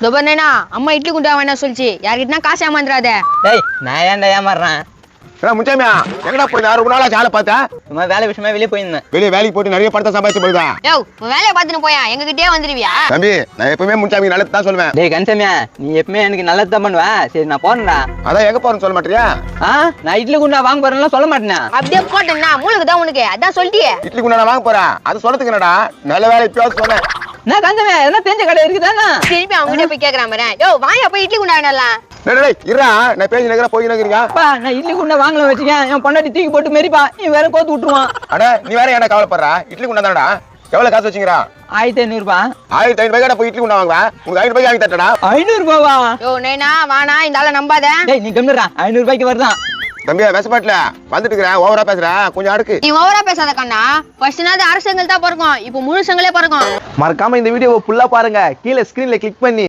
துபர்னா அம்மா இட்லி குண்டா வேணா சொல்லிச்சு யார்கிட்டனா காசு ஏமாந்துடாத. டேய் நான் ஏன்டா ஏமாறுறேன்? முச்சாமியா எங்கடா போய் ரொம்ப நாளா ஆளை பார்த்தா? சும்மா வேலை விஷயமா வெளியே போயிருந்தேன். வெளியே வேலைக்கு போட்டு நிறைய படத்தை சம்பாதிச்சு போயிருதா? யோ உன் வேலையை பார்த்துட்டு போயா எங்ககிட்டயே வந்துருவியா? தம்பி நான் எப்பவுமே முன்சாமி நல்லது தான் சொல்லுவேன். டேய் கன்சமியா நீ எப்பவுமே எனக்கு நல்லது தான் பண்ணுவ. சரி நான் போறேன்டா. அதான் எங்க போறேன்னு சொல்ல மாட்டியா? நான் இட்லி குண்டா வாங்க போறேன்லாம் சொல்ல மாட்டேனா? அப்படியே போட்டேன்னா மூளுக்கு தான் உனக்கு அதான் சொல்லிட்டியே. இட்லி குண்டா வாங்க போறா அது சொல்றதுக்கு என்னடா நல்ல வேலை இப்பயாவது சொன்னேன். நான் கன்சமியா எதனா தெரிஞ்ச கடை இருக்குதானா? திருப்பி அவங்க போய் கேக்குறான் பாரு. யோ வாயா போய் இட்லி குண்டா வேணாலாம். இருடா நான் பேசி நகர போய் நகரியா? நான் இட்லி குண்டா வாங்கல வச்சுக்கேன். என் பொண்டாட்டி தூக்கி போட்டு மெரிப்பா. நீ வேற கோத்து விட்டுருவான். அட நீ வேற என்ன கவலைப்படுறா? இட்லி குண்டா தானடா. எவ்வளவு காசு வச்சுக்கிறா? 1500 ரூபாய். 1500 போய் இட்லி குண்டா வாங்குவா? உனக்கு 500 ரூபாய்க்கு வாங்கி தட்டடா. 500 ரூபாவா? யோ நைனா வானா இந்த ஆளை நம்பாத. டேய் நீ கம்மிடுறா. 500 ரூபாய்க்கு வருதான். தம்பியா வெசப்பாட்டுல வந்துட்டு இருக்கிறேன் ஓவரா பேசுற கொஞ்சம் அடுக்கு. நீ ஓவரா பேசாத கண்ணா. ஃபர்ஸ்ட் நாள் அரசங்கள் தான் பிறக்கும் இப்போ முழு சங்களே பிறக்கும். மறக்காம இந்த வீடியோவை ஃபுல்லா பாருங்க. கீழே ஸ்கிரீன்ல கிளிக் பண்ணி